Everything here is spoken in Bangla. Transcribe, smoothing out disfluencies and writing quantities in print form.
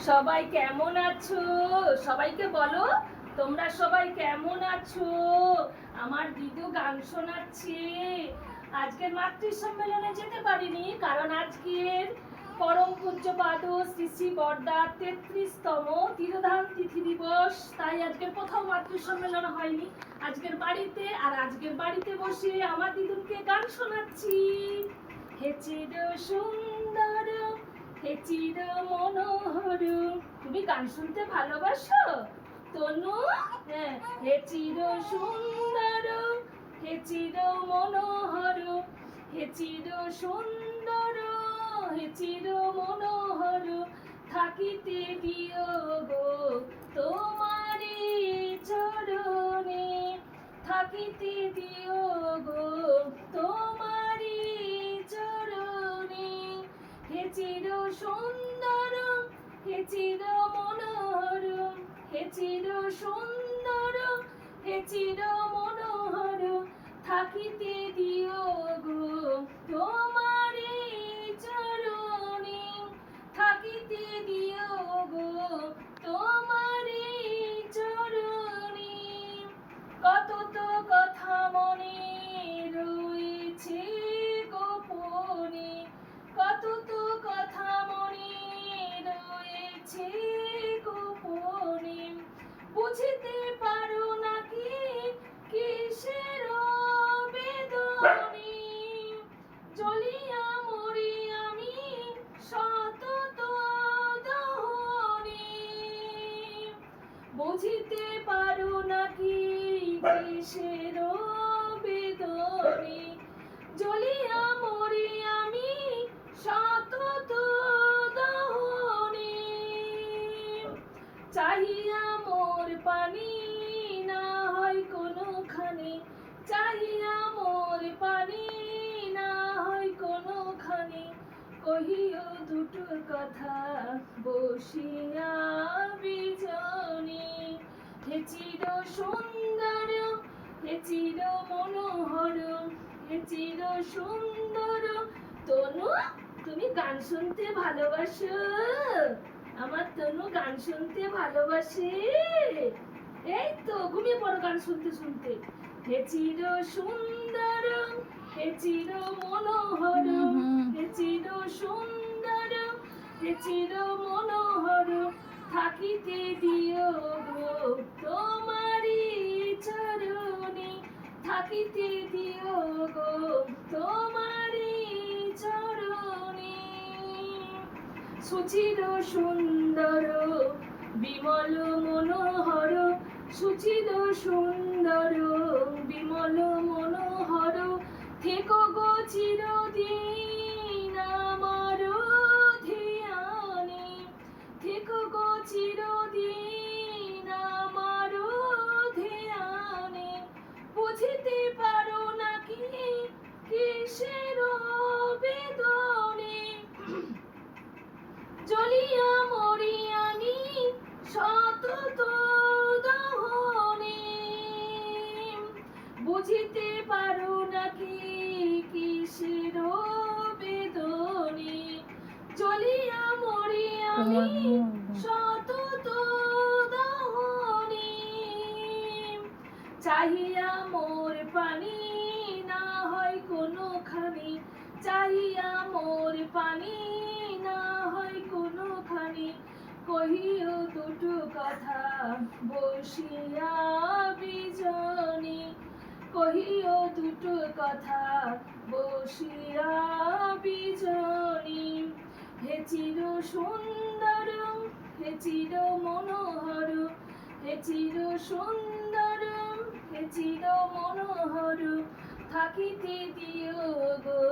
সবাই কেমন আছো? সবাইকে বলো তোমরা সবাই কেমন আছো? আমার দিদু গান শোনাচ্ছে। আজকের মাতৃ সম্মেলনে যেতে পারিনি কারণ আজকের পরম পূজ্যপাদ শ্রী শ্রী বড়দার 33তম তিরোধান তিথি দিবস, তাই আজকের প্রথম মাতৃ সম্মেলন হয়নি আজকের বাড়িতে। আর আজকের বাড়িতে বসে আমার দিদুকে গান শোনাচ্ছি। হে চির সুন্দর, হে চির মনোহর। তুমি গান শুনতে ভালোবাসো তনু? হ্যাঁ। হে চির সুন্দর, হে চির মনোহর, হে চির সুন্দর, হে চির মনোহর, থাকিতে দিও গো তোমারি চরণে, থাকিতে দিও গো তোমারি চরণে। হে চির সুন্দর, হে চির মনোহর, হে চির সুন্দর, হে চির মনোহর, থাকিতে দিও গো তোমারি চরণে, থাকিতে দিও গো তোমারি চরণে। কত তো কথা মনে রয়েছে গোপনে, কত তো কথা মনে রয়েছে গোপনে, বুঝিতে পারো নাকি কিসের বেদনে, জ্বলিয়া মরি আমি সতত দহনে, বুঝিতে পারো নাকি কিসের বেদনে, জ্বলিয়া মরি আমি সতত দহনে। চাহিয়া মোর পানি না হয় কোনোখানে, চাহিয়া মোর পানি না হয় কোনোখানে, কহিও দুটো কথা বসিয়া বিজনে। হে চির সুন্দর, হে চির মনোহর, হে চির সুন্দর। তনু, তুমি গান শুনতে ভালোবাসো? আমার তনু গান শুনতে ভালোবাসে। এই তো ঘুমিয়ে পড়ো গান শুনতে শুনতে। হে চির সুন্দর, হে চির মনোহর, হে চির সুন্দর, হে চির মনোহর, থাকিতে দিও গো তোমারি চরণে, থাকিতে দিও গো তোমারি চরণে। সুচির সুন্দর, বিমল মনোহর, সুচির সুন্দর, বিমল মনোহর, থেকো গো চিরদিন আমার ধ্যানে, থেকো গো চিরদিন আমার ধ্যানে, বুঝিতে পারো নাকি কিসের বেদনে, জ্বলিয়া মরি আমি সতত দহনে, বুঝিতে পারো নাকি কিসের বেদনে, জ্বলিয়া মরি আমি সতত দহনে। চাহিয়া মোর পানি না হয় কোনোখানে, চাহিয়া মোর পানি না হয় কোনোখানে, কহিও দুটো কথা বসিয়া বিজনে, কহিও দুটো কথা বসিয়া বিজনে। হে চির সুন্দর, হে চির মনোহর, হে চির সুন্দর, হে চির মনোহর, থাকিতে দিও গো